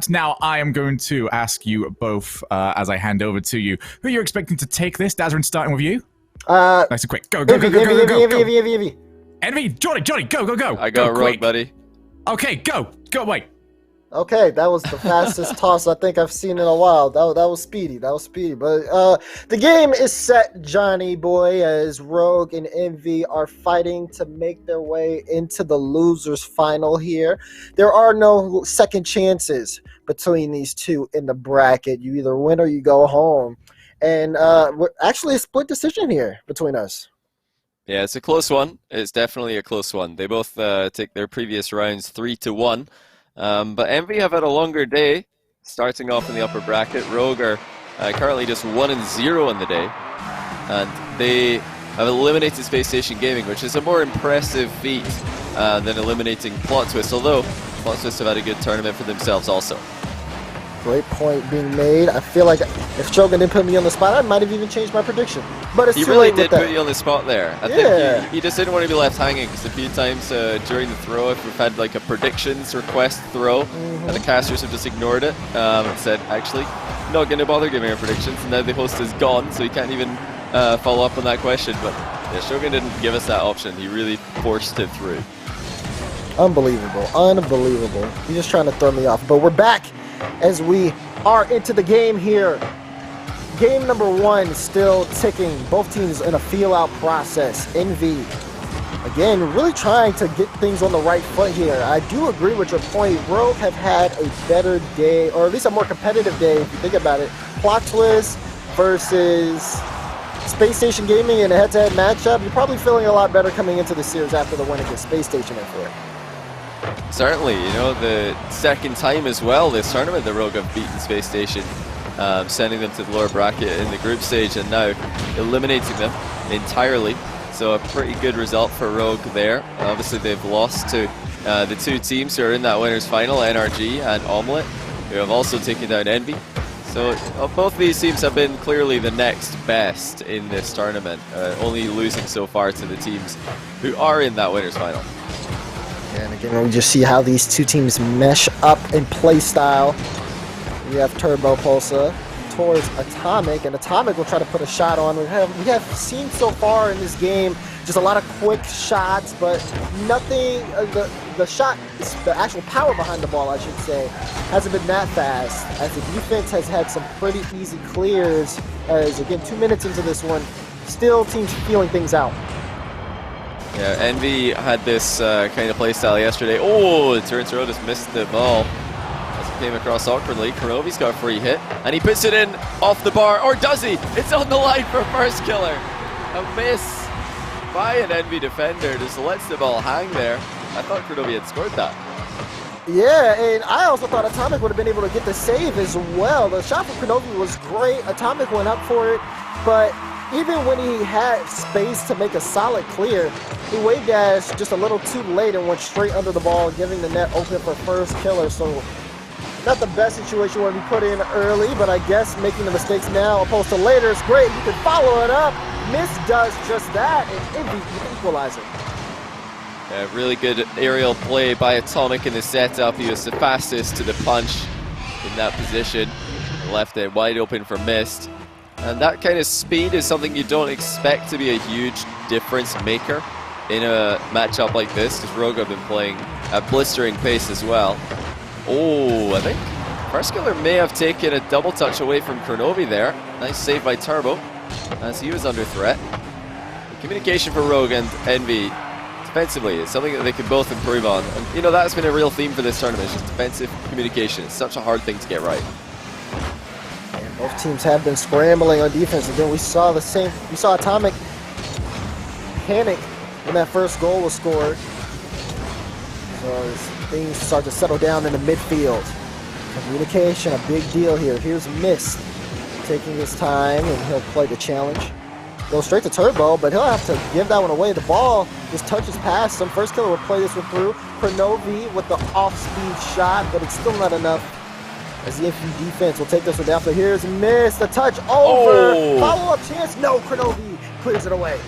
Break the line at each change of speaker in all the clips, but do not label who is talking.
Now I am going to ask you both, as I hand over to you, who you're expecting to take this. Dazrin, starting with you. Nice and quick. Go. Envy, Johnny, go.
I got Rogue, buddy.
Okay, go. Wait.
Okay, that was the fastest toss I think I've seen in a while. That was speedy. But the game is set, Johnny boy, as Rogue and Envy are fighting to make their way into the losers final here. There are no second chances between these two in the bracket. You either win or you go home. And we're actually a split decision here between us.
Yeah, it's a close one. It's definitely a close one. They both take their previous rounds 3-1. But Envy have had a longer day, starting off in the upper bracket. Rogue are currently just 1-0 in the day, and they have eliminated Space Station Gaming, which is a more impressive feat than eliminating Plot Twist, although Plot Twist have had a good tournament for themselves also.
Great point being made. I feel like if Shogun didn't put me on the spot, I might have even changed my prediction. But it's
he
too
really
late
did
with that.
put you on the spot there. I think he just didn't want to be left hanging, because a few times during the throw, if we've had like a predictions request throw, and the casters have just ignored it and said, actually, not going to bother giving our predictions, and now the host is gone, so he can't even follow up on that question. But yeah, Shogun didn't give us that option. He really forced it through.
Unbelievable. He's just trying to throw me off. But we're back as we are into the game here. Game number one still ticking. Both teams in a feel-out process. Envy, again, really trying to get things on the right foot here. I do agree with your point. Rogue have had a better day, or at least a more competitive day, if you think about it. Plot Twist versus Space Station Gaming in a head-to-head matchup. You're probably feeling a lot better coming into the series after the win against Space Station in for it.
Certainly, you know, the second time as well this tournament the Rogue have beaten Space Station, sending them to the lower bracket in the group stage, and now eliminating them entirely. So a pretty good result for Rogue there. Obviously they've lost to the two teams who are in that winners final, NRG and Omelette, who have also taken down Envy. So both these teams have been clearly the next best in this tournament, only losing so far to the teams who are in that winners final.
And again, we just see how these two teams mesh up in play style. We have Turbo Pulsar towards Atomic, and Atomic will try to put a shot on. We have seen so far in this game just a lot of quick shots, but nothing. The shot, the actual power behind the ball, I should say, hasn't been that fast. As the defense has had some pretty easy clears. As again, 2 minutes into this one, still teams feeling things out.
Yeah, Envy had this kind of playstyle yesterday. Oh, Turnsrow just missed the ball as it came across awkwardly. Kurovi's got a free hit, and he puts it in off the bar, or does he? It's on the line for first killer. A miss by an Envy defender, just lets the ball hang there. I thought Kurovi had scored that.
Yeah, and I also thought Atomic would have been able to get the save as well. The shot from Kurovi was great. Atomic went up for it, but even when he had space to make a solid clear, he wave dashed just a little too late and went straight under the ball, giving the net open for first killer. So not the best situation you want to be put in early, but I guess making the mistakes now opposed to later is great. You can follow it up. Miss does just that, and Envy the equalizer.
Yeah, really good aerial play by Atomic in the setup. He was the fastest to the punch in that position. Left it wide open for Mist. And that kind of speed is something you don't expect to be a huge difference maker in a matchup like this, because Rogue have been playing at blistering pace as well. Oh, I think first killer may have taken a double touch away from Kronovi there. Nice save by Turbo, as he was under threat. The communication for Rogue and Envy defensively is something that they can both improve on. And you know, that's been a real theme for this tournament, is just defensive communication. It's such a hard thing to get right.
Both teams have been scrambling on defense. Again, we saw the same. We saw Atomic panic when that first goal was scored. So as things start to settle down in the midfield. Communication, a big deal here. Here's Mist taking his time, and he'll play the challenge. Go straight to Turbo, but he'll have to give that one away. The ball just touches past him. First killer will play this one through. Kronovi with the off-speed shot, but it's still not enough, as the Envy defense will take this one down. So here's Miss, the touch over, follow-up chance, no, Kronovi clears it away.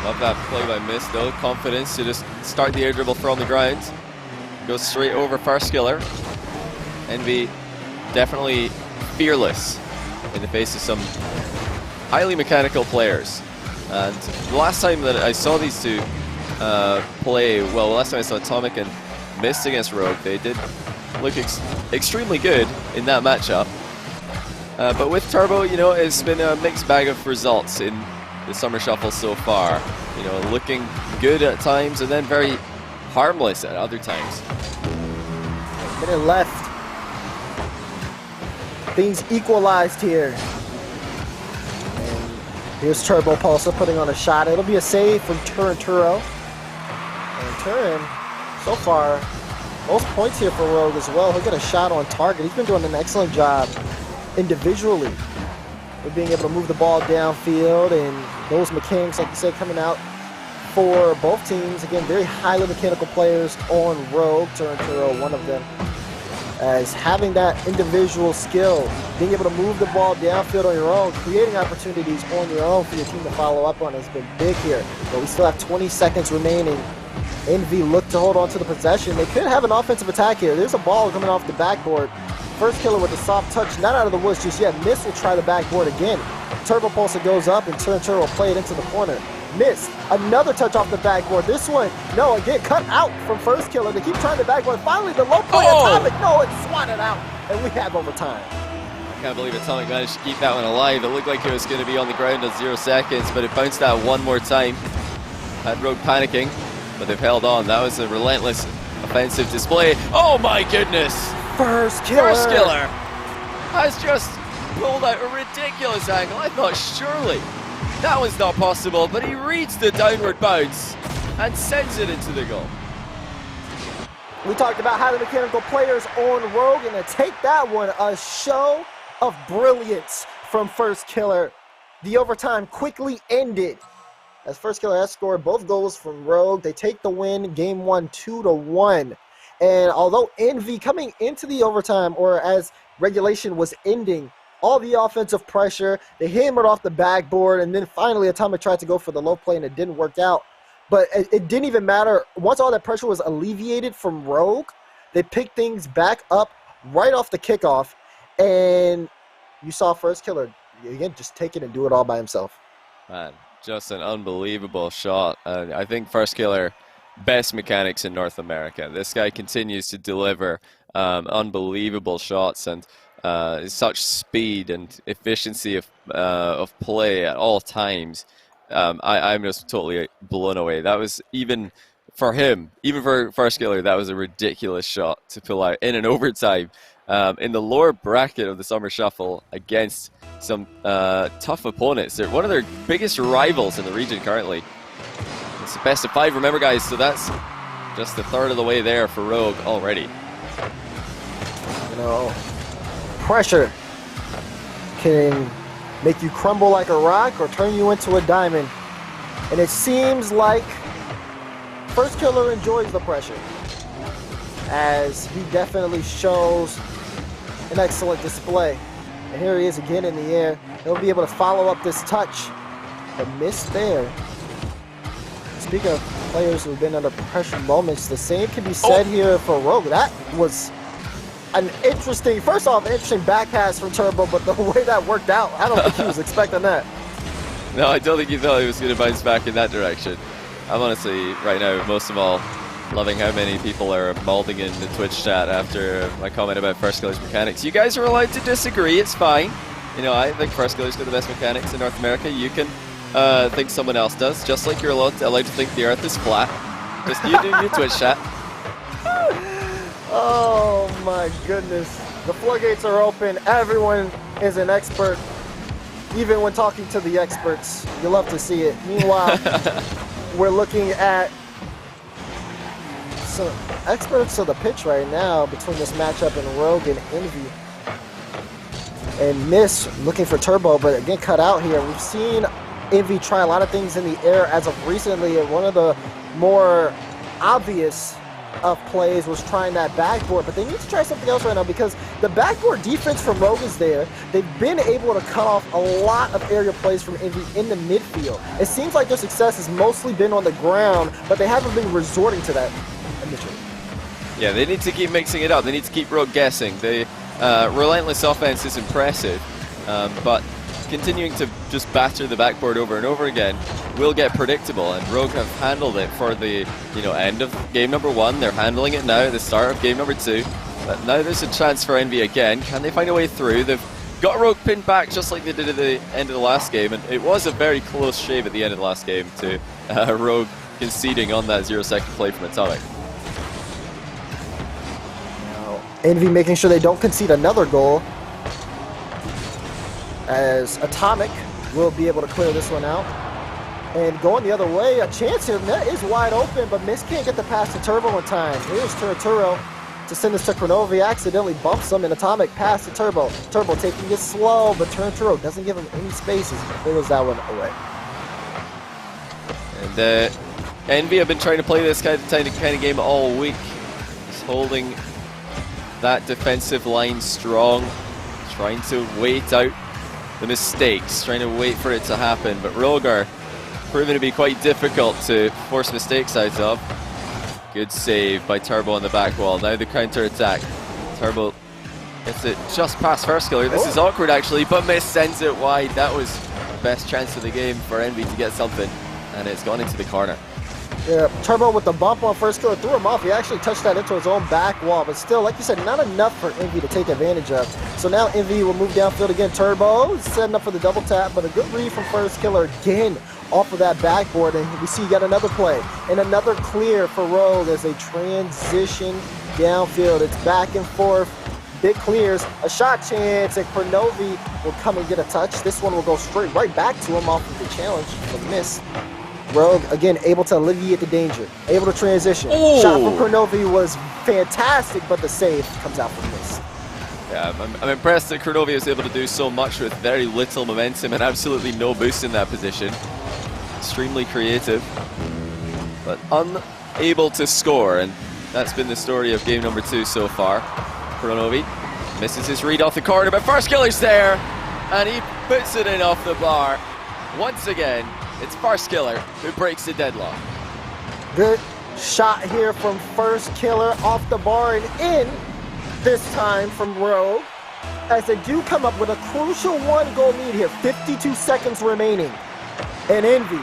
Love that play by Miss though, confidence to just start the air dribble from the ground. Goes straight over first killer. Envy definitely fearless in the face of some highly mechanical players. And the last time that I saw these two play, well, last time I saw Atomic and Mist against Rogue, they did look extremely good in that matchup. But with Turbo, you know, it's been a mixed bag of results in the Summer Shuffle so far. You know, looking good at times and then very harmless at other times.
A minute left. Things equalized here. And here's Turbo Pulsar putting on a shot. It'll be a save from Turinturo. And Turin, so far, most points here for Rogue as well. He'll get a shot on target. He's been doing an excellent job individually with being able to move the ball downfield, and those mechanics, like you said, coming out for both teams. Again, very highly mechanical players on Rogue. Turinturo, one of them, as having that individual skill, being able to move the ball downfield on your own, creating opportunities on your own for your team to follow up on has been big here. But we still have 20 seconds remaining. Envy look to hold on to the possession. They could have an offensive attack here. There's a ball coming off the backboard. First Killer with the soft touch, not out of the woods just yet. Mist will try the backboard again. Turbo Pulsar goes up, and Turinturo will play it into the corner. Mist, another touch off the backboard. This one, no, again, cut out from First Killer. They keep trying the backboard. Finally, the low point Atomic. No, it's swatted out, and we have overtime.
I can't believe Atomic managed to keep that one alive. It looked like it was going to be on the ground at 0 seconds, but it bounced out one more time. Had Rogue panicking, but they've held on. That was a relentless offensive display. Oh my goodness!
First Killer
has just pulled out a ridiculous angle. I thought surely that was not possible, but he reads the downward bounce and sends it into the goal.
We talked about highly mechanical players on Rogue, and to take that one, a show of brilliance from First Killer. The overtime quickly ended as First Killer has scored both goals from Rogue. They take the win, game 1, 2-1. And although Envy coming into the overtime, or as regulation was ending, all the offensive pressure, they hammered off the backboard, and then finally Atomic tried to go for the low play and it didn't work out. But it didn't even matter. Once all that pressure was alleviated from Rogue, they picked things back up right off the kickoff, and you saw First Killer, again, just take it and do it all by himself.
Man, just an unbelievable shot. I think First Killer, best mechanics in North America. This guy continues to deliver unbelievable shots and such speed and efficiency of play at all times. I'm just totally blown away. That was, even for him, even for First Killer, that was a ridiculous shot to pull out in an overtime in the lower bracket of the Summer Shuffle against some tough opponents. They're one of their biggest rivals in the region currently. It's the best of 5, remember, guys, so that's just a third of the way there for Rogue already.
You know, pressure can make you crumble like a rock or turn you into a diamond. And it seems like First Killer enjoys the pressure, as he definitely shows an excellent display. And here he is again in the air. He'll be able to follow up this touch, but missed there. Speaking of players who've been under pressure moments, the same can be said here for Rogue. That was an interesting, first off, an interesting back pass from Turbo, but the way that worked out, I don't think he was expecting that.
No, I don't think he thought he was going to bounce back in that direction. I'm honestly, right now, most of all, loving how many people are molding in the Twitch chat after my comment about First Killer's mechanics. You guys are allowed to disagree, it's fine. You know, I think First Killer's got the best mechanics in North America. You can think someone else does, just like you're allowed to think the earth is flat. Just you do your Twitch chat.
Oh my goodness. The floodgates are open. Everyone is an expert, even when talking to the experts. You love to see it. Meanwhile, we're looking at some experts of the pitch right now between this matchup in Rogue and Envy. And Mist looking for Turbo, but again cut out here. We've seen Envy try a lot of things in the air as of recently, and one of the more obvious of plays was trying that backboard, but they need to try something else right now because the backboard defense from Rogue is there. They've been able to cut off a lot of aerial plays from Envy in the midfield. It seems like their success has mostly been on the ground, but they haven't been resorting to that initially.
Yeah, they need to keep mixing it up. They need to keep Rogue guessing. The relentless offense is impressive, but continuing to just batter the backboard over and over again will get predictable, and Rogue have handled it for the end of game number 1. They're handling it now at the start of game number 2. But now there's a chance for Envy again. Can they find a way through? They've got Rogue pinned back just like they did at the end of the last game, and it was a very close shave at the end of the last game to Rogue conceding on that 0-second play from Atomic.
Now, Envy making sure they don't concede another goal, as Atomic will be able to clear this one out. And going the other way, a chance here. Net is wide open, but Miss can't get the pass to Turbo in time. Here's Turturo to send this to Kronovi. Accidentally bumps him, and Atomic pass to Turbo. Turbo taking it slow, but Turturo doesn't give him any spaces. Clears that one away.
And Envy have been trying to play this kind of game all week. Just holding that defensive line strong, trying to wait out the mistakes, trying to wait for it to happen. But Rogue are proving to be quite difficult to force mistakes out of. Good save by Turbo on the back wall. Now the counter attack. Turbo gets it just past first killer. This is awkward actually, but Miss sends it wide. That was the best chance of the game for Envy to get something, and it's gone into the corner.
Yeah, Turbo with the bump on first killer threw him off. He actually touched that into his own back wall, but still, like you said, not enough for Envy to take advantage of. So now Envy will move downfield again. Turbo setting up for the double tap, but a good read from first killer again off of that backboard, and we see yet another play and another clear for Rogue as they transition downfield. It's back and forth, big clears, a shot chance, and Kronovi will come and get a touch. This one will go straight right back to him off of the challenge for Miss. Rogue, again, able to alleviate the danger, able to transition.
Ooh.
Shot from Kronovi was fantastic, but the save comes out from Miss.
Yeah, I'm impressed that Kronovi was able to do so much with very little momentum and absolutely no boost in that position. Extremely creative, but unable to score, and that's been the story of game number 2 so far. Kronovi misses his read off the corner, but first killer's there, and he puts it in off the bar. Once again, it's first killer who breaks the deadlock.
Good shot here from first killer off the bar and in, this time from Rogue, as they do come up with a crucial 1-goal lead here, 52 seconds remaining. And Envy,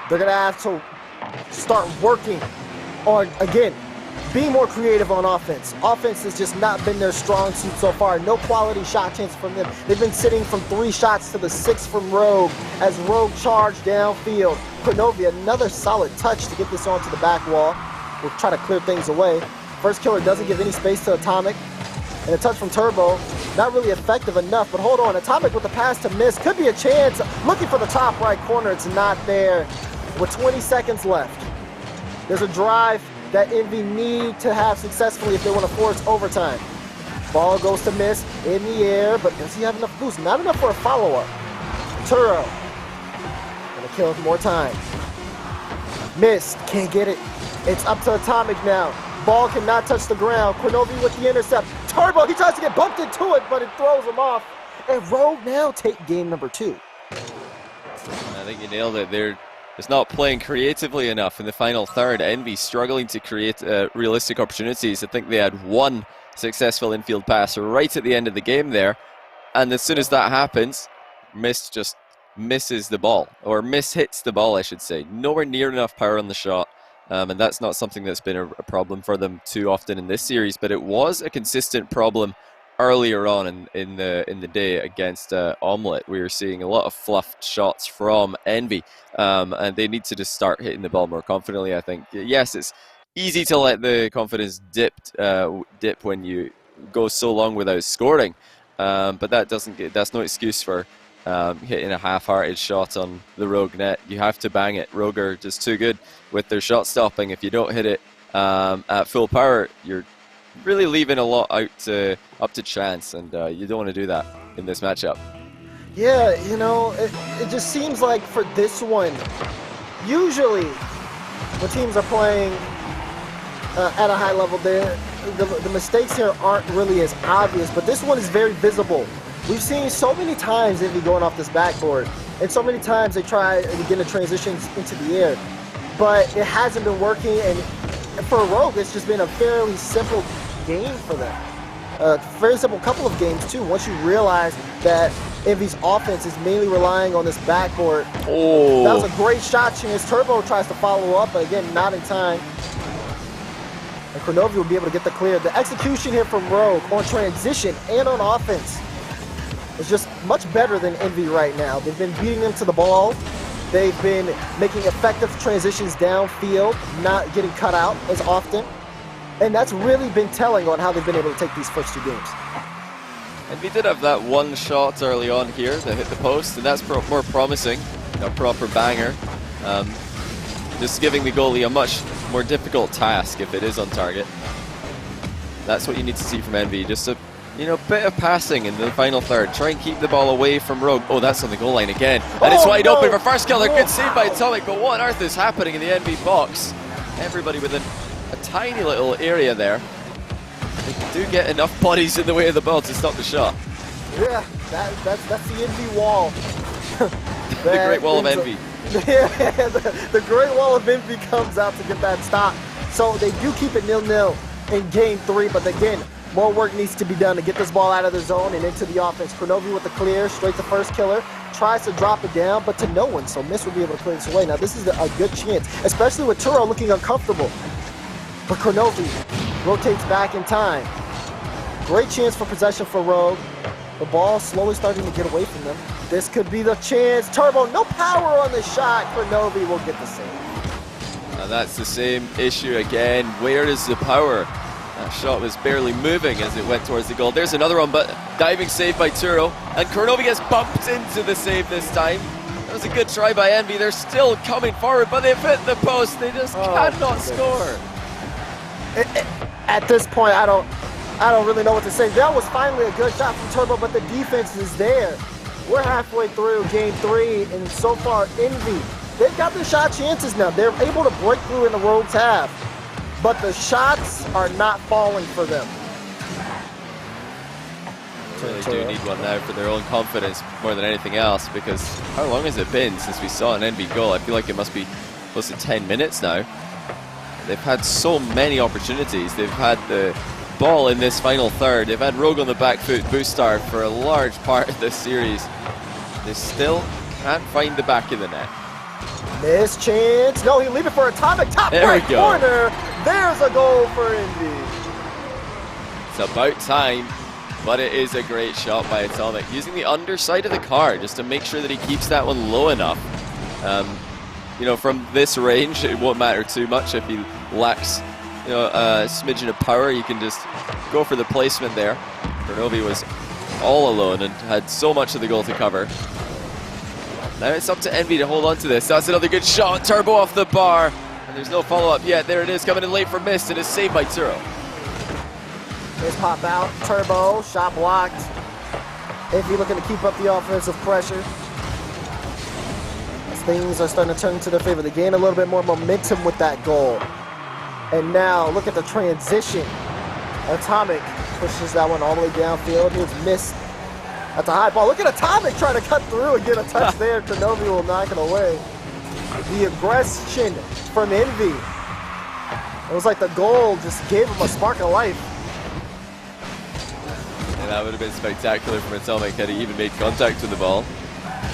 they're going to have to start working on, again, being more creative on offense. Offense has just not been their strong suit so far. No quality shot chance from them. They've been sitting from 3 shots to the 6 from Rogue as Rogue charged downfield. Kronovi, another solid touch to get this onto the back wall. We'll try to clear things away. First killer doesn't give any space to Atomic. And a touch from Turbo, not really effective enough, but hold on, Atomic with the pass to Miss, could be a chance, looking for the top right corner, it's not there, with 20 seconds left. There's a drive that Envy need to have successfully if they want to force overtime. Ball goes to Miss, in the air, but does he have enough boost? Not enough for a follow-up. Turo, gonna kill it more time. Miss, can't get it, it's up to Atomic now. Ball cannot touch the ground. Kronovi with the intercept. Turbo, he tries to get bumped into it, but it throws him off. And Rogue now take game number 2.
I think you nailed it. They're just not playing creatively enough in the final third. Envy struggling to create realistic opportunities. I think they had 1 successful infield pass right at the end of the game there. And as soon as that happens, Miss just misses the ball, or mishits the ball, I should say. Nowhere near enough power on the shot. And that's not something that's been a problem for them too often in this series, but it was a consistent problem earlier on in the day against Omelette. We were seeing a lot of fluffed shots from Envy, and they need to just start hitting the ball more confidently, I think. Yes, it's easy to let the confidence dip when you go so long without scoring, but that's no excuse for hitting a half-hearted shot on the Rogue net. You have to bang it. Rogue are just too good with their shot stopping. If you don't hit it at full power, you're really leaving a lot up to chance, and you don't want to do that in this matchup.
Yeah, you know, it just seems like for this one, usually when teams are playing at a high level, the mistakes here aren't really as obvious, but this one is very visible. We've seen so many times Envy going off this backboard, and so many times they try to get a transition into the air, but it hasn't been working, and for Rogue, it's just been a fairly simple game for them. Very simple couple of games, too, once you realize that Envy's offense is mainly relying on this backboard.
Oh.
That was a great shot chance. Turbo tries to follow up, but again, not in time. And Kronovi will be able to get the clear. The execution here from Rogue on transition and on offense is just much better than Envy right now. They've been beating them to the ball. They've been making effective transitions downfield, not getting cut out as often. And that's really been telling on how they've been able to take these first two games.
And we did have that one shot early on here that hit the post, and that's more promising, a proper banger. Just giving the goalie a much more difficult task if it is on target. That's what you need to see from Envy, just a bit of passing in the final third. Try and keep the ball away from Rogue. Oh, that's on the goal line again. And it's wide open for first killer. Good save by Atomic, but what on earth is happening in the Envy box? Everybody within a tiny little area there. They do get enough bodies in the way of the ball to stop the shot.
Yeah, that's the Envy wall.
The Great Wall of Envy.
Yeah, the Great Wall of Envy comes out to get that stop. So they do keep it 0-0 in game 3, but again, more work needs to be done to get this ball out of the zone and into the offense. Kronovi with the clear, straight to first killer, tries to drop it down, but to no one, so Miss will be able to clear this away. Now this is a good chance, especially with Turo looking uncomfortable. But Kronovi rotates back in time. Great chance for possession for Rogue. The ball slowly starting to get away from them. This could be the chance. Turbo, no power on the shot. Kronovi will get the save.
And that's the same issue again. Where is the power? That shot was barely moving as it went towards the goal. There's another one, but diving save by Turo. And Kronovi gets bumped into the save this time. That was a good try by Envy. They're still coming forward, but they've hit the post. They just cannot score.
At this point, I don't really know what to say. That was finally a good shot from Turbo, but the defense is there. We're halfway through game 3, and so far, Envy, they've got the shot chances now. They're able to break through in the Rogue's half, but the shots are not falling for them.
They really do need one now for their own confidence more than anything else, because how long has it been since we saw an Envy goal? I feel like it must be close to 10 minutes now. They've had so many opportunities. They've had the ball in this final third. They've had Rogue on the back foot, Boostar for a large part of this series. They still can't find the back of the net.
Miss chance. No, he'll leave it for Atomic. Top right corner. There's a goal for Envy.
It's about time, but it is a great shot by Atomic. Using the underside of the car just to make sure that he keeps that one low enough. From this range, it won't matter too much if he lacks a smidgen of power. You can just go for the placement there. Kronovi was all alone and had so much of the goal to cover. Now it's up to Envy to hold on to this. That's another good shot. Turbo off the bar. And there's no follow-up yet. There it is, coming in late for Mist, and it's saved by Turo.
Here's pop out. Turbo, shot blocked. Envy looking to keep up the offensive pressure. As things are starting to turn to their favor. They gain a little bit more momentum with that goal. And now, look at the transition. Atomic pushes that one all the way downfield. Here's Mist at the high ball. Look at Atomic trying to cut through and get a touch there. Kronovi will knock it away. The aggression from Envy. It was like the goal just gave him a spark of life.
And that would have been spectacular from Atomic had he even made contact with the ball.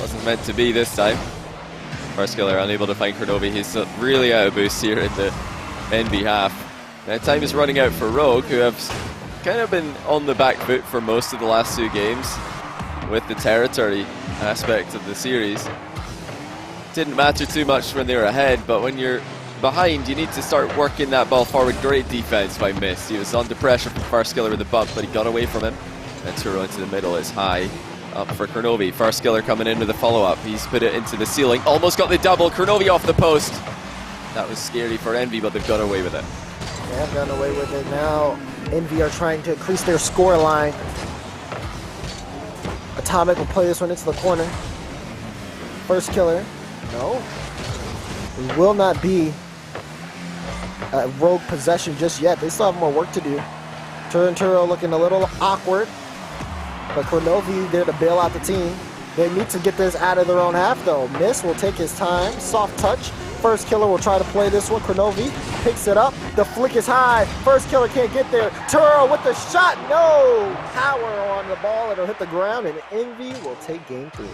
Wasn't meant to be this time. First killer unable to find Kronovi. He's really out of boost here in the Envy half. Now time is running out for Rogue, who have kind of been on the back foot for most of the last 2 games with the territory aspect of the series. Didn't matter too much when they were ahead, but when you're behind, you need to start working that ball forward. Great defense by Mist. He was under pressure from first killer with the bump, but he got away from him. And Turo into the middle is high. Up for Kronovi. First killer coming in with a follow-up. He's put it into the ceiling. Almost got the double. Kronovi off the post. That was scary for Envy, but they've got away with it.
They have gotten away with it. Now Envy are trying to increase their score line. Atomic will play this one into the corner. First killer. No. It will not be a Rogue possession just yet. They still have more work to do. Turo looking a little awkward. But Kronovi there to bail out the team. They need to get this out of their own half, though. Miss will take his time. Soft touch. First Killer will try to play this one. Kronovi picks it up. The flick is high. First Killer can't get there. Turo with the shot. No power on the ball. It'll hit the ground, and Envy will take game 3.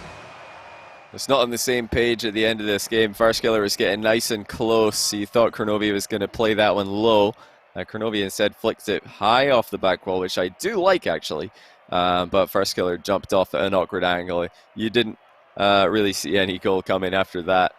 It's not on the same page at the end of this game. First Killer was getting nice and close. He thought Kronovi was going to play that one low. Kronovi instead flicked it high off the back wall, which I do like, actually. But First Killer jumped off at an awkward angle. You didn't really see any goal coming after that.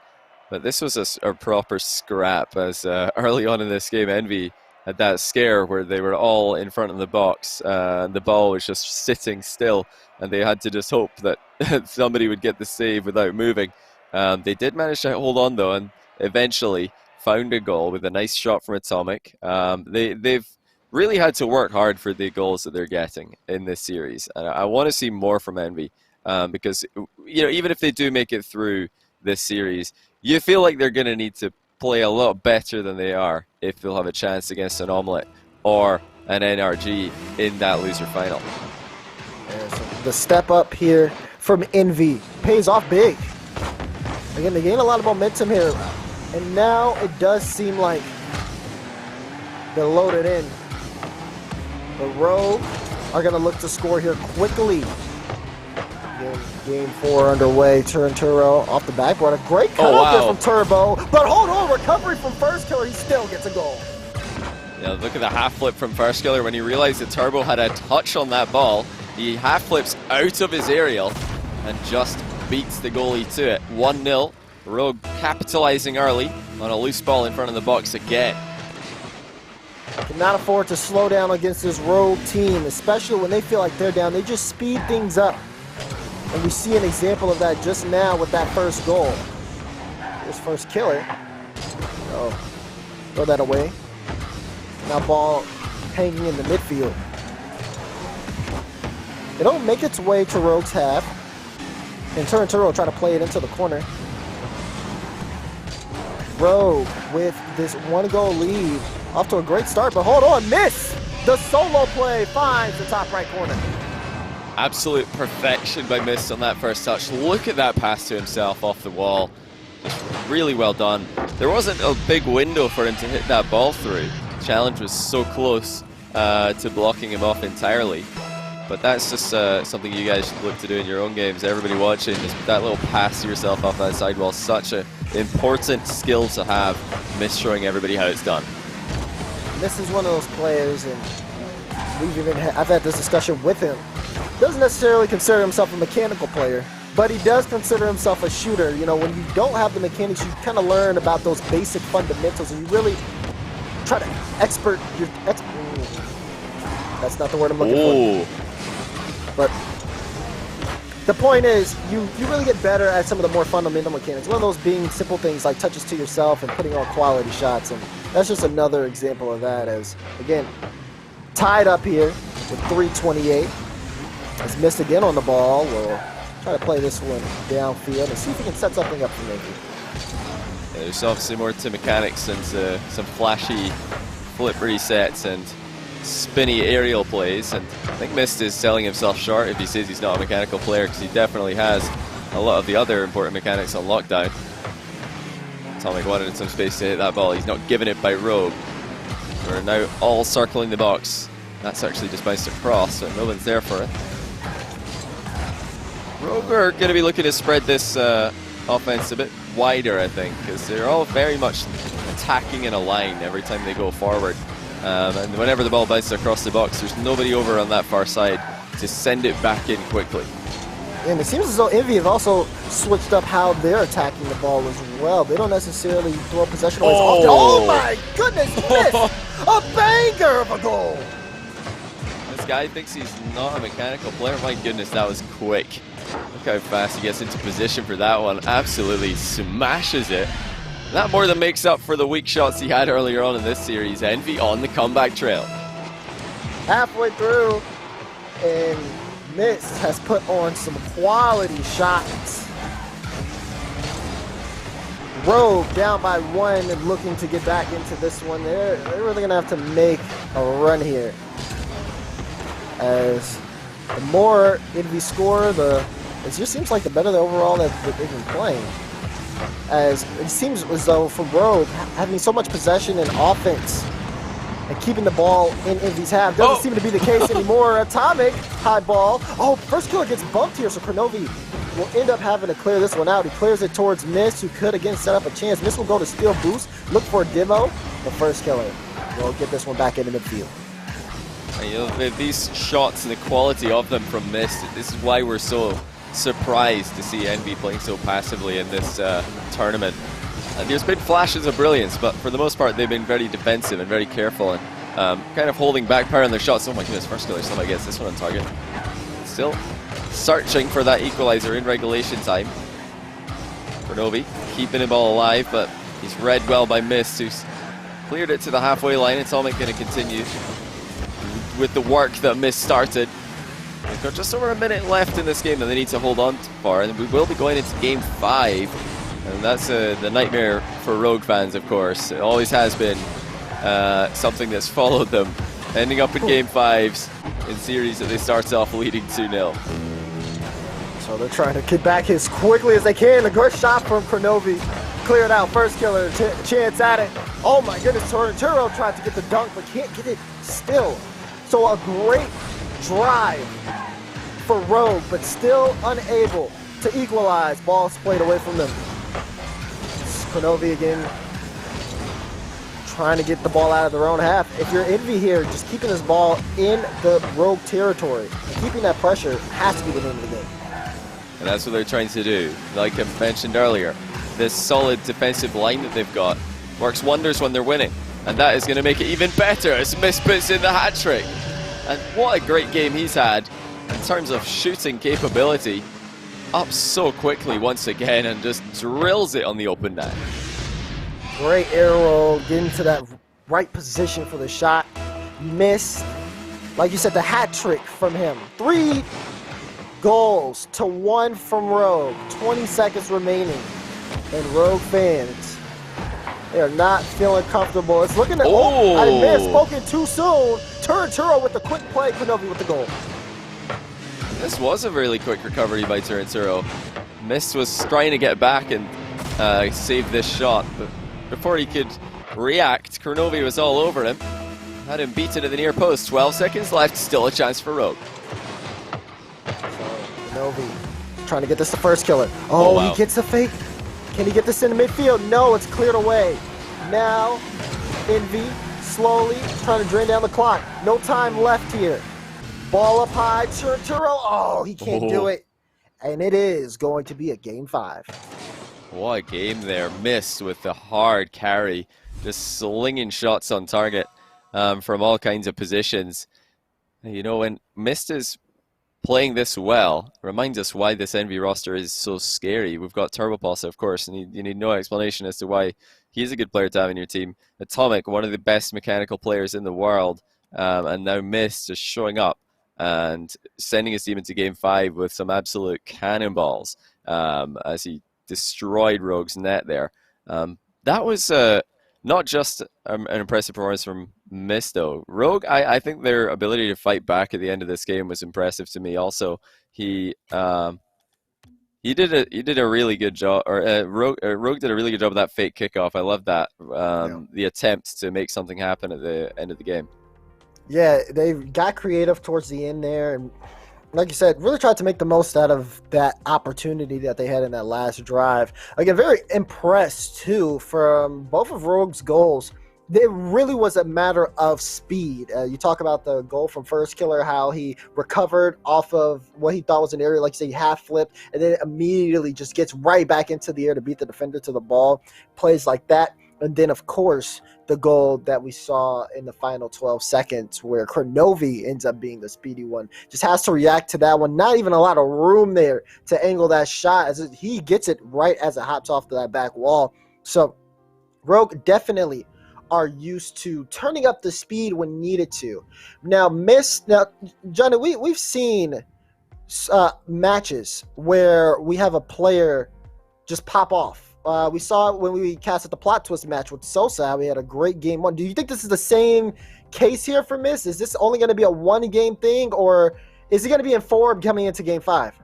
But this was a proper scrap, as early on in this game, Envy had that scare where they were all in front of the box. The ball was just sitting still, and they had to just hope that somebody would get the save without moving. They did manage to hold on, though, and eventually found a goal with a nice shot from Atomic. They've really had to work hard for the goals that they're getting in this series. And I want to see more from Envy, because even if they do make it through this series, you feel like they're going to need to play a lot better than they are if they'll have a chance against an Omelette or an NRG in that loser final.
Yeah, so the step up here from Envy pays off big. Again, they gain a lot of momentum here, and now it does seem like they're loaded in. The Rogue are going to look to score here quickly. Game 4 underway. Turo off the backboard. A great cut there from Turbo. But hold on, recovery from First Killer. He still gets a goal.
Yeah, look at the half flip from First Killer. When he realized that Turbo had a touch on that ball, he half flips out of his aerial and just beats the goalie to it. 1-0. Rogue capitalizing early on a loose ball in front of the box again.
Cannot afford to slow down against this Rogue team, especially when they feel like they're down. They just speed things up. And we see an example of that just now with that first goal. Here's First Killer. Oh, throw that away. Now ball hanging in the midfield. It'll make its way to Rogue's half. And Turo try to play it into the corner. Rogue with this 1-goal lead. Off to a great start, but hold on, miss! The solo play finds the top right corner.
Absolute perfection by Mist on that first touch. Look at that pass to himself off the wall. Just really well done. There wasn't a big window for him to hit that ball through. The challenge was so close to blocking him off entirely. But that's just something you guys should look to do in your own games. Everybody watching, just that little pass to yourself off that sidewall, such an important skill to have. Mist showing everybody how it's done.
This is one of those players, and I've had this discussion with him. Doesn't necessarily consider himself a mechanical player, but he does consider himself a shooter. You know, when you don't have the mechanics, you kind of learn about those basic fundamentals, and you really try to expert your. That's not the word I'm looking for. But the point is, you really get better at some of the more fundamental mechanics. One of those being simple things like touches to yourself and putting on quality shots, and that's just another example of that. As again, tied up here with 3:28. Has missed again on the ball. We'll try to play this one downfield and see if we can set something up for Envy.
Yeah, there's obviously more to mechanics and some flashy flip resets and spinny aerial plays. And I think Mist is selling himself short if he says he's not a mechanical player, because he definitely has a lot of the other important mechanics on lockdown. Atomic wanted some space to hit that ball. He's not given it by Rogue. We're now all circling the box. That's actually just bounced across, so no one's there for it. Rogue are going to be looking to spread this offense a bit wider, I think, because they're all very much attacking in a line every time they go forward. And whenever the ball bounces across the box, there's nobody over on that far side to send it back in quickly.
And it seems as though Envy have also switched up how they're attacking the ball as well. They don't necessarily throw possession away. Oh my goodness, miss! A banger of a goal!
This guy thinks he's not a mechanical player. My goodness, that was quick. Look how fast he gets into position for that one. Absolutely smashes it. That more than makes up for the weak shots he had earlier on in this series. Envy on the comeback trail.
Halfway through, and Mist has put on some quality shots. Rogue down by 1 and looking to get back into this one. They're really going to have to make a run here. As the more Envy score, it just seems like the better the overall that they've been playing. as it seems as though for Rogue, having so much possession and offense and keeping the ball in Envy's half doesn't seem to be the case anymore. Atomic, high ball. Oh, first killer gets bumped here, so Kronovi will end up having to clear this one out. He clears it towards Mist, who could again set up a chance. Mist will go to steal boost, look for a Divo. The first killer will get this one back into midfield.
And, you know, these shots and the quality of them from Mist, this is why we're so surprised to see Envy playing so passively in this tournament. There's been flashes of brilliance, but for the most part they've been very defensive and very careful and kind of holding back power on their shots. Oh my goodness, first killer somehow gets this one on target. Still searching for that equalizer in regulation time. Kronovi keeping the ball alive, but he's read well by Mist, who's cleared it to the halfway line. Atomic going to continue with the work that Mist started. They've got just over a minute left in this game that they need to hold on for, and we will be going into game 5. And that's the nightmare for Rogue fans, of course. It always has been something that's followed them, ending up in game 5s in series that they start off leading 2-0.
So they're trying to get back as quickly as they can. A good shot from Kronovi. Cleared out, first killer, chance at it. Oh my goodness, Turo tried to get the dunk, but can't get it still. So a great drive for Rogue, but still unable to equalize. Ball played away from them. Kronovi again trying to get the ball out of their own half. If you're Envy here, just keeping this ball in the Rogue territory, keeping that pressure has to be the name of the game.
And that's what they're trying to do. Like I mentioned earlier, this solid defensive line that they've got works wonders when they're winning. And that is going to make it even better as Mist puts in the hat-trick. And what a great game he's had in terms of shooting capability. Up so quickly once again and just drills it on the open net.
Great arrow, getting to that right position for the shot. Missed. Like you said, the hat trick from him. 3 goals to 1 from Rogue. 20 seconds remaining. And Rogue fans, they are not feeling comfortable. It's looking at, I missed, spoken too soon. Turo with the quick play, Kronovi with the goal.
This was a really quick recovery by Turo. Mist was trying to get back and save this shot, but before he could react, Kronovi was all over him. Had him beaten at the near post. 12 seconds left, still a chance for Rogue.
So Kronovi trying to get this the first killer. Oh, wow. He gets the fake. Can he get this in the midfield? No, it's cleared away. Now, Envy slowly trying to drain down the clock. No time left here. Ball up high, Turo, oh, he can't do it. And it is going to be a game 5.
What a game there. Mist with the hard carry, just slinging shots on target from all kinds of positions. You know, when Mist is playing this well, reminds us why this Envy roster is so scary. We've got Turbopulse, of course, and you need no explanation as to why he's a good player to have in your team. Atomic, one of the best mechanical players in the world, and now Mist just showing up and sending his team into game 5 with some absolute cannonballs as he destroyed Rogue's net there. That was not just an impressive performance from Mist, though. Rogue, I think their ability to fight back at the end of this game was impressive to me. Also, he did a really good job, or Rogue did a really good job of that fake kickoff. I love that, the attempt to make something happen at the end of the game.
Yeah, they got creative towards the end there, and like you said, really tried to make the most out of that opportunity that they had in that last drive. Again, very impressed, too, from both of Rogue's goals. It really was a matter of speed. You talk about the goal from First Killer, how he recovered off of what he thought was an area, like you say, half flipped, and then immediately just gets right back into the air to beat the defender to the ball. Plays like that. And then, of course, the goal that we saw in the final 12 seconds where Kronovi ends up being the speedy one. Just has to react to that one. Not even a lot of room there to angle that shot as he gets it right as it hops off to that back wall. So Rogue definitely are used to turning up the speed when needed to. Now, Johnny, we've seen matches where we have a player just pop off. We saw it when we casted the plot twist match with Sosa. We had a great game 1. Do you think this is the same case here for Mist? Is this only going to be a 1-game thing, or is he going to be in form coming into game 5?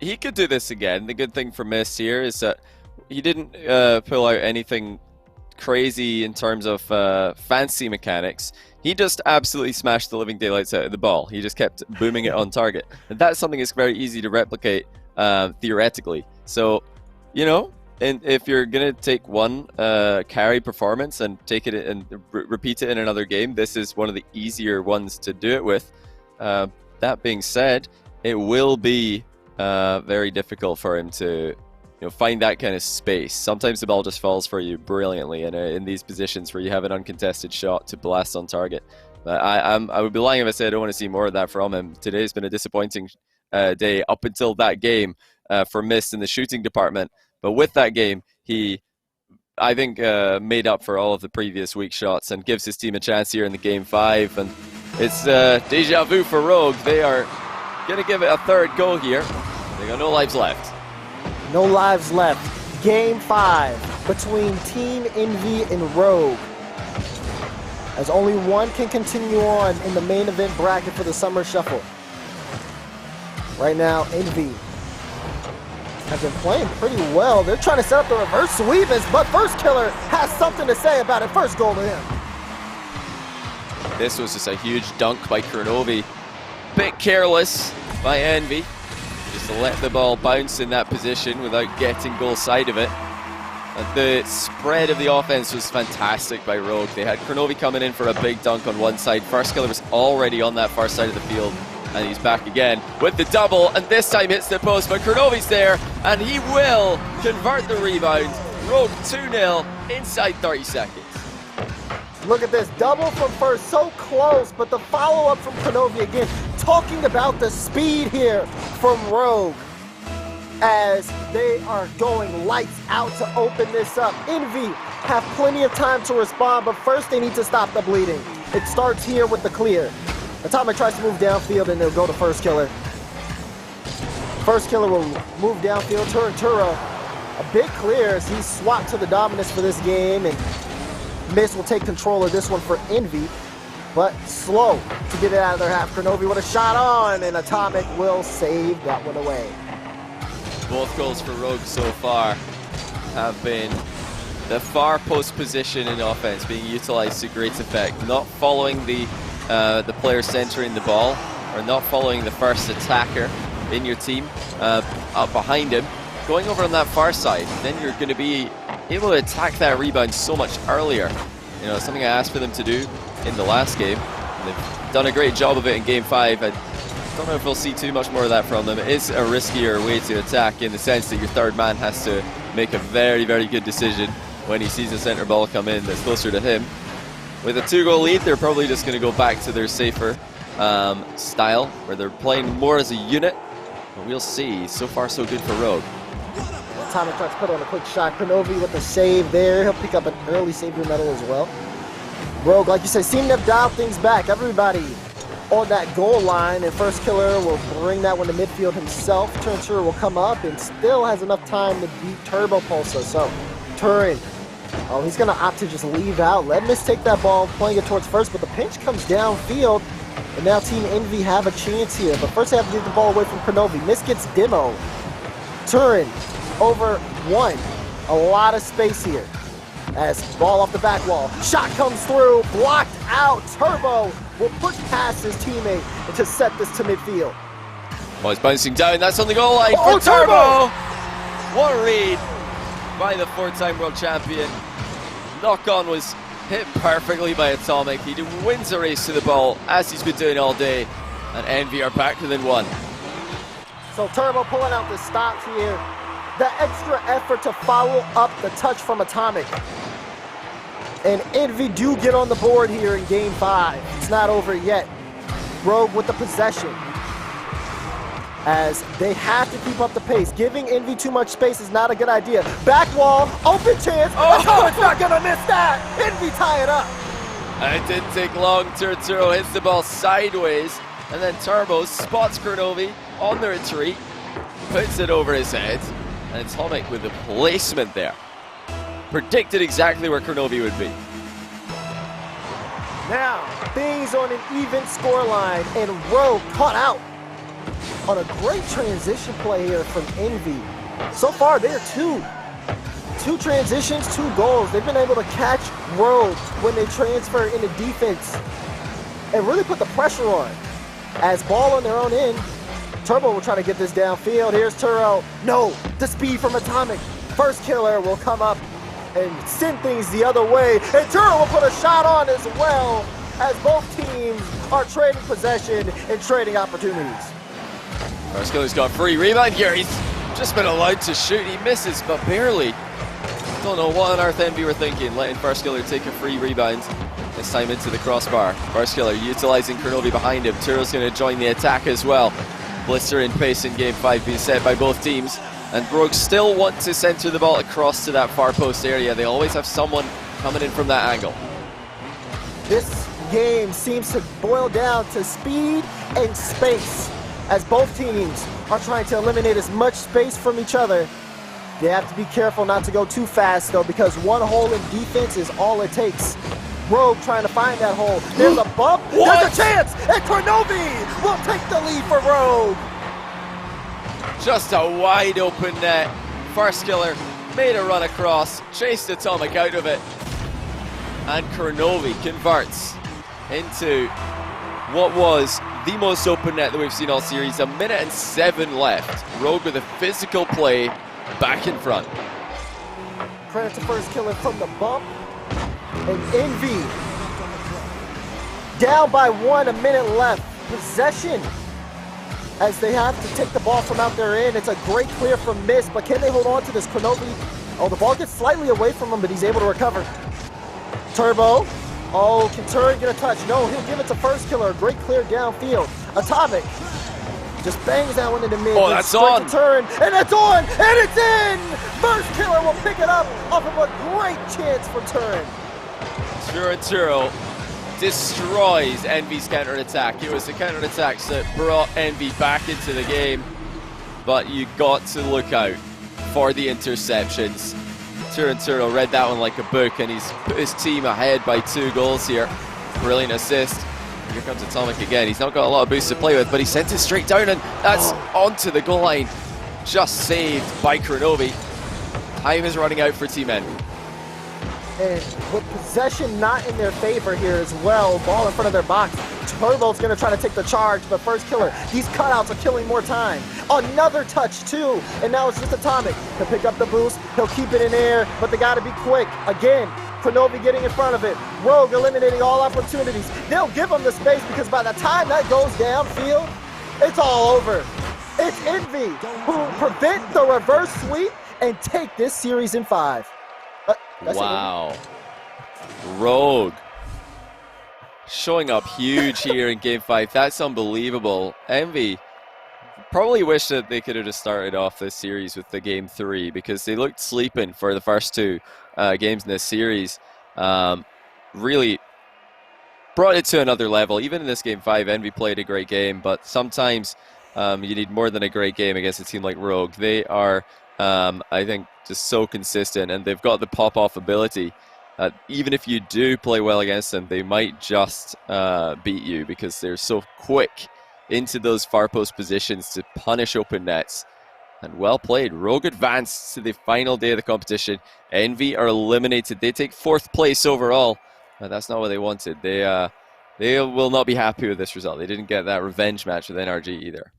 he could do this again. The good thing for Mist here is that he didn't pull out anything crazy in terms of fancy mechanics. He just absolutely smashed the living daylights out of the ball. He just kept booming it on target. And that's something that's very easy to replicate theoretically. So, you know, and if you're going to take one carry performance and take it and repeat it in another game, this is one of the easier ones to do it with. That being said, it will be very difficult for him to find that kind of space. Sometimes the ball just falls for you brilliantly in these positions where you have an uncontested shot to blast on target. But I would be lying if I said I don't want to see more of that from him. Today's been a disappointing day up until that game for Mist in the shooting department. But with that game, he, I think, made up for all of the previous weak shots and gives his team a chance here in the Game 5. And it's deja vu for Rogue. They are going to give it a third go here. They got no lives left.
No lives left. Game 5 between Team Envy and Rogue. As only one can continue on in the main event bracket for the Summer Shuffle. Right now, Envy have been playing pretty well. They're trying to set up the reverse sweep, but First Killer has something to say about it. First goal to him.
This was just a huge dunk by Kurnovi. Bit careless by Envy. Just to let the ball bounce in that position without getting goal side of it. And the spread of the offense was fantastic by Rogue. They had Kurnovi coming in for a big dunk on one side. First Killer was already on that far side of the field. And he's back again with the double, and this time hits the post, but Kurnovi's there, and he will convert the rebound. Rogue 2-0 inside 30 seconds.
Look at this, double from First, so close, but the follow-up from Kurnovi again, talking about the speed here from Rogue as they are going lights out to open this up. Envy have plenty of time to respond, but first they need to stop the bleeding. It starts here with the clear. Atomic tries to move downfield and they'll go to First Killer. First Killer will move downfield. Turo, a big clear as he swapped to the dominance for this game, and Mist will take control of this one for Envy, but slow to get it out of their half. Kurnovi with a shot on, and Atomic will save that one away.
Both goals for Rogue so far have been the far post position in offense being utilized to great effect, not following the player centering the ball, or not following the first attacker in your team up behind him, going over on that far side. Then you're going to be able to attack that rebound so much earlier. You know, something I asked for them to do in the last game. They've done a great job of it in Game 5. I don't know if we'll see too much more of that from them. It is a riskier way to attack in the sense that your third man has to make a very, very good decision when he sees a center ball come in that's closer to him. With a 2-goal lead, they're probably just going to go back to their safer style, where they're playing more as a unit. But we'll see. So far, so good for Rogue.
Atomic tries to put on a quick shot. Kurnovi with the save there. He'll pick up an early savior medal as well. Rogue, like you said, seem to have dialed things back. Everybody on that goal line, and First Killer will bring that one to midfield himself. Turner will come up and still has enough time to beat Turbo Pulsar. So, Turin. Oh, he's going to opt to just leave out. Let Mist take that ball, playing it towards First, but the pinch comes downfield, and now Team Envy have a chance here. But first they have to get the ball away from Kurnovi. Mist gets demo. Turin over one. A lot of space here. As ball off the back wall. Shot comes through, blocked out. Turbo will push past his teammate and to set this to midfield.
Oh, he's bouncing down. That's on the goal line
for
Turbo. What a read by the 4-time world champion. Knock-on was hit perfectly by Atomic. He wins a race to the ball, as he's been doing all day, and Envy are back within one.
So Turbo pulling out the stops here. The extra effort to follow up the touch from Atomic. And Envy do get on the board here in Game 5. It's not over yet. Rogue with the possession, as they have to keep up the pace. Giving Envy too much space is not a good idea. Back wall, open chance. Atomic's not gonna miss that. Envy tie it up.
And it didn't take long. Turturo hits the ball sideways, and then Turbo spots Kurnovi on the retreat, puts it over his head, and Atomic with the placement there. Predicted exactly where Kurnovi would be.
Now, things on an even scoreline, and Rogue caught out on a great transition play here from Envy. So far, they're two transitions, 2 goals. They've been able to catch Rogue when they transfer into defense and really put the pressure on. As ball on their own end, Turbo will try to get this downfield. Here's Turo. No, the speed from Atomic. First killer will come up and send things the other way. And Turo will put a shot on as well, as both teams are trading possession and trading opportunities.
First killer's got free rebound here. He's just been allowed to shoot. He misses, but barely. Don't know what on earth Envy were thinking, letting First Killer take a free rebound. This time into the crossbar. First Killer utilizing Kurnovi behind him. Turo's going to join the attack as well. Blistering pace in Game 5 being set by both teams. And Rogue still want to center the ball across to that far post area. They always have someone coming in from that angle.
This game seems to boil down to speed and space, as both teams are trying to eliminate as much space from each other. They have to be careful not to go too fast, though, because one hole in defense is all it takes. Rogue trying to find that hole. There's a bump.
What?
There's a chance. And Kurnovi will take the lead for Rogue.
Just a wide open net. First Killer made a run across, chased Atomic out of it. And Kurnovi converts into what was the most open net that we've seen all series. 1 minute and 7 left. Rogue with a physical play back in front.
Credit to First Killer from the bump. And Envy down by 1, 1 minute left. Possession as they have to take the ball from out their end. It's a great clear from Mist, but can they hold on to this? Kurnovi, oh, the ball gets slightly away from him, but he's able to recover. Turbo, oh, can Turin get a touch? No, he'll give it to First Killer. A great clear downfield. Atomic just bangs that one into mid.
Oh, that's on.
To Turin, and it's on, and it's in! First Killer will pick it up off of a great chance for Turin.
Turo destroys Envy's counterattack. It was the counterattack that brought Envy back into the game, but you got to look out for the interceptions. Turo read that one like a book, and he's put his team ahead by 2 goals here. Brilliant assist. Here comes Atomic again. He's not got a lot of boost to play with, but he sent it straight down, and that's onto the goal line. Just saved by Kurnovi. Time is running out for Team Envy.
And with possession not in their favor here as well, ball in front of their box. Turbo's gonna try to take the charge, but First Killer, these cutouts are killing more time. Another touch too, and now it's just Atomic. He'll pick up the boost, he'll keep it in air, but they gotta be quick. Again, Kurnovi getting in front of it. Rogue eliminating all opportunities. They'll give him the space because by the time that goes downfield, it's all over. It's Envy who prevent the reverse sweep and take this series in 5.
Wow. Rogue showing up huge here in Game 5. That's unbelievable. Envy probably wish that they could have just started off this series with the Game 3, because they looked sleeping for the first 2 games in this series. Really brought it to another level. Even in this Game 5, Envy played a great game, but sometimes you need more than a great game against a team like Rogue. They are, I think, just so consistent, and they've got the pop-off ability. Even if you do play well against them, they might just beat you, because they're so quick into those far post positions to punish open nets. And well played. Rogue advanced to the final day of the competition. Envy are eliminated. They take 4th place overall. That's not what they wanted. They will not be happy with this result. They didn't get that revenge match with NRG either.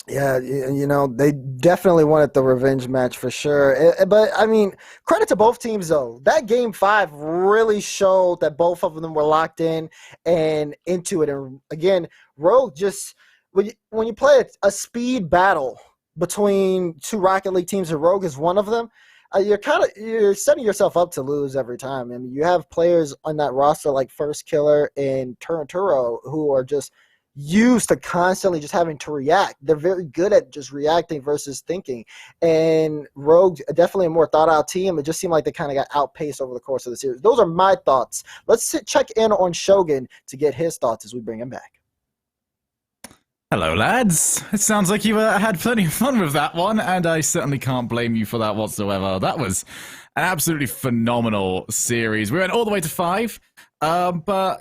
Yeah, you know, they definitely wanted the revenge match for sure. But, I mean, credit to both teams, though. That Game 5 really showed that both of them were locked in and into it. And, again, Rogue just – when you play a speed battle between 2 Rocket League teams, and Rogue is one of them, you're setting yourself up to lose every time. I mean, you have players on that roster like First Killer and Turinturo who are just – used to constantly just having to react. They're very good at just reacting versus thinking. And Rogue, definitely a more thought-out team. It just seemed like they kind of got outpaced over the course of the series. Those are my thoughts. Let's check in on Shogun to get his thoughts as we bring him back.
Hello, lads. It sounds like you had plenty of fun with that one, and I certainly can't blame you for that whatsoever. That was an absolutely phenomenal series. We went all the way to 5. But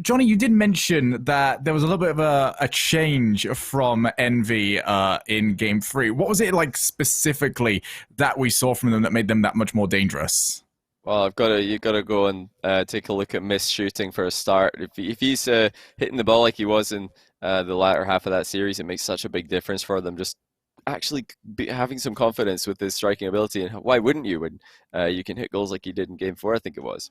Johnny, you did mention that there was a little bit of a change from Envy in Game 3. What was it like specifically that we saw from them that made them that much more dangerous?
Well, you gotta go and take a look at missed shooting for a start. If he's hitting the ball like he was in the latter half of that series, it makes such a big difference for them. Just actually having some confidence with his striking ability, and why wouldn't you when you can hit goals like you did in Game 4, I think it was.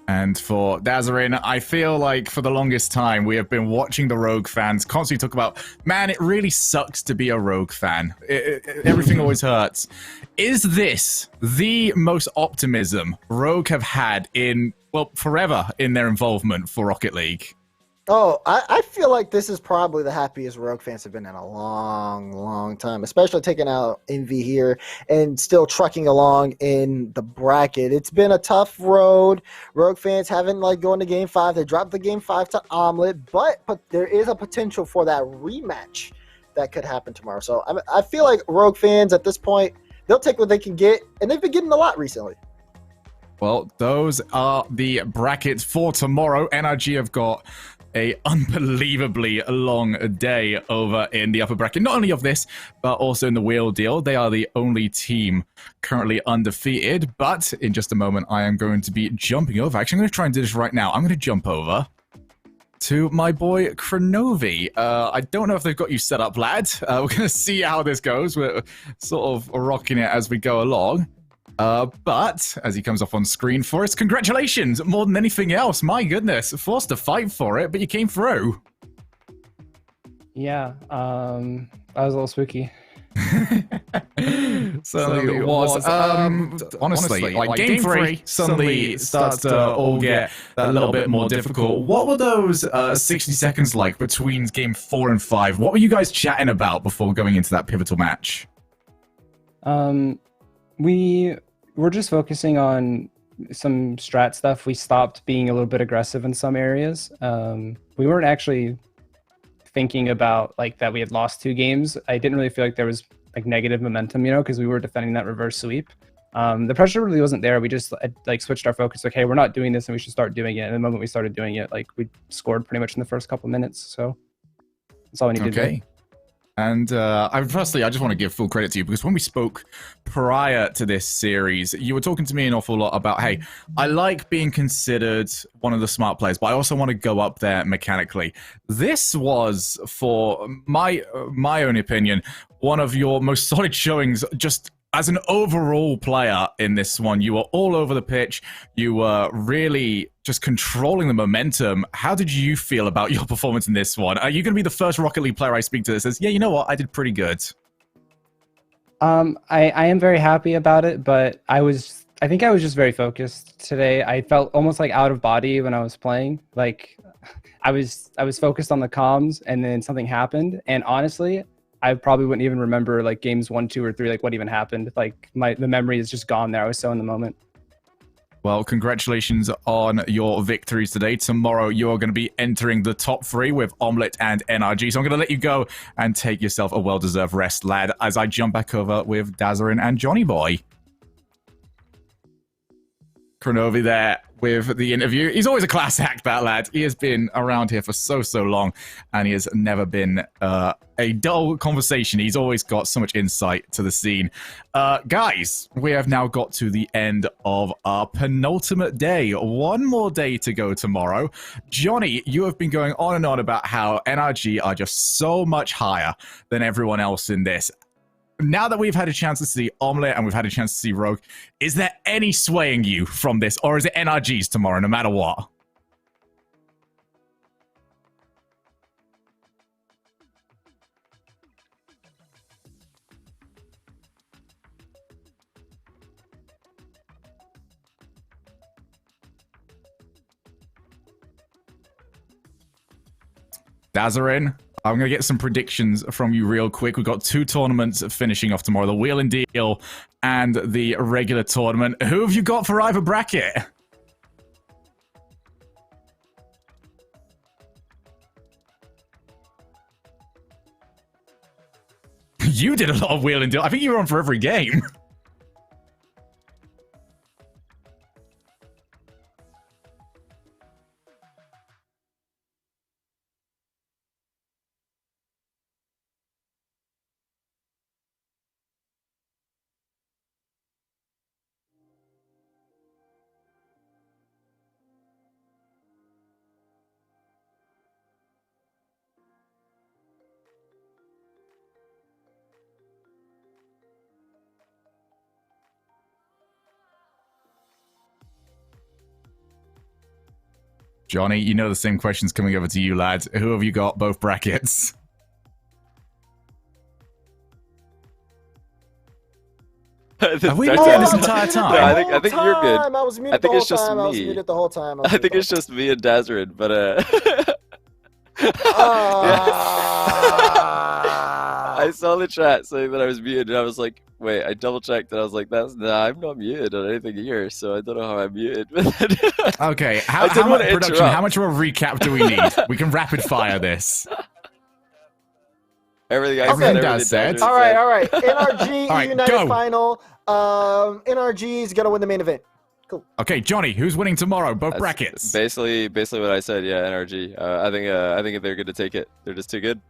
And for Dazarin, I feel like for the longest time we have been watching the Rogue fans constantly talk about, man, it really sucks to be a Rogue fan. Everything always hurts. Is this the most optimism Rogue have had in, well, forever in their involvement for Rocket League?
Oh, I feel like this is probably the happiest Rogue fans have been in a long, long time, especially taking out Envy here and still trucking along in the bracket. It's been a tough road. Rogue fans haven't like going to Game 5. They dropped the Game 5 to Omelet, but there is a potential for that rematch that could happen tomorrow. So I feel like Rogue fans at this point, they'll take what they can get, and they've been getting a lot recently.
Well, those are the brackets for tomorrow. NRG have got a unbelievably long day over in the upper bracket, not only of this, but also in the wheel deal. They are the only team currently undefeated, but in just a moment, I am going to be jumping over. Actually, I'm going to try and do this right now. I'm going to jump over to my boy Kronovi. I don't know if they've got you set up, lad. We're going to see how this goes. We're sort of rocking it as we go along. But as he comes up on screen for us, congratulations! More than anything else, my goodness, forced to fight for it, but you came through.
Yeah, that was a little spooky.
Certainly it was. Honestly, like game 3 suddenly starts to all get a little bit more difficult. What were those 60 seconds like between game 4 and 5? What were you guys chatting about before going into that pivotal match?
We were just focusing on some strat stuff. We stopped being a little bit aggressive in some areas. We weren't actually thinking about like that we had lost 2 games. I didn't really feel like there was like negative momentum, you know, because we were defending that reverse sweep. The pressure really wasn't there. We just like switched our focus. Like, hey, we're not doing this and we should start doing it. And the moment we started doing it, like we scored pretty much in the first couple minutes. So that's all we needed to do.
And firstly, I just want to give full credit to you because when we spoke prior to this series, you were talking to me an awful lot about, hey, I like being considered one of the smart players, but I also want to go up there mechanically. This was, for my own opinion, one of your most solid showings just as an overall player in this one. You were all over the pitch. You were really just controlling the momentum. How did you feel about your performance in this one? Are you going to be the first Rocket League player I speak to that says, yeah, you know what, I did pretty good?
I am very happy about it, but I think I was just very focused today. I felt almost like out of body when I was playing. Like I was focused on the comms, and then something happened, and honestly, I probably wouldn't even remember like games 1, 2, or 3, like what even happened. Like the memory is just gone there. I was so in the moment.
Well, congratulations on your victories today. Tomorrow, you're going to be entering the top 3 with Omelet and NRG. So I'm going to let you go and take yourself a well-deserved rest, lad, as I jump back over with Dazarin and Johnny Boy. Kronovi there with the interview. He's always a class act, that lad. He has been around here for so long, and he has never been a dull conversation. He's always got so much insight to the scene. Guys, we have now got to the end of our penultimate day. One more day to go tomorrow. Johnny, you have been going on and on about how NRG are just so much higher than everyone else in this. Now that we've had a chance to see Omelet and we've had a chance to see Rogue, is there any swaying you from this, or is it NRG's tomorrow, no matter what? Dazarin, I'm going to get some predictions from you real quick. We've got 2 tournaments finishing off tomorrow, the Wheel and Deal and the regular tournament. Who have you got for either bracket? You did a lot of Wheel and Deal. I think you were on for every game. Johnny, you know the same question's coming over to you, lads. Who have you got both brackets? Have we been doing this entire time?
No, I think you're good.
I was muted
I think
the
it's
whole
just
time. I was
me.
muted the whole time.
I think it's just me and Dazarin, but I saw the chat saying that I was muted, and I was like, wait, I double checked, and I was like, I'm not muted on anything here, so I don't know how I'm muted.
Okay,
I
how
didn't
much
wanna
production?
interrupt.
How much of a recap do we need? We can rapid fire this.
Everything I
Everything
said,
Daz
everything
said.
Dazarin
all right. NRG
All right,
United
go.
final. NRG's gonna win the main event. Cool.
Okay, Johnny, who's winning tomorrow? Both
That's
brackets.
Basically what I said. Yeah, NRG. I think they're going to take it. They're just too good.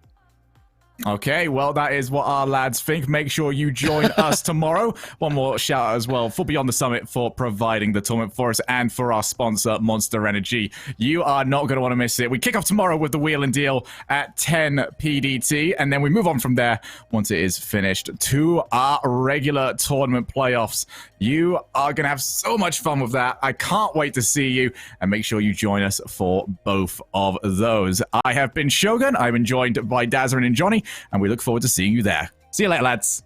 Okay, well, that is what our lads think. Make sure you join us tomorrow. One more shout out as well for Beyond the Summit for providing the tournament for us and for our sponsor, Monster Energy. You are not going to want to miss it. We kick off tomorrow with the Wheel and Deal at 10 PDT, and then we move on from there once it is finished to our regular tournament playoffs. You are going to have so much fun with that. I can't wait to see you, and make sure you join us for both of those. I have been Shogun. I've been joined by Dazarin and Johnny, and we look forward to seeing you there. See you later, lads.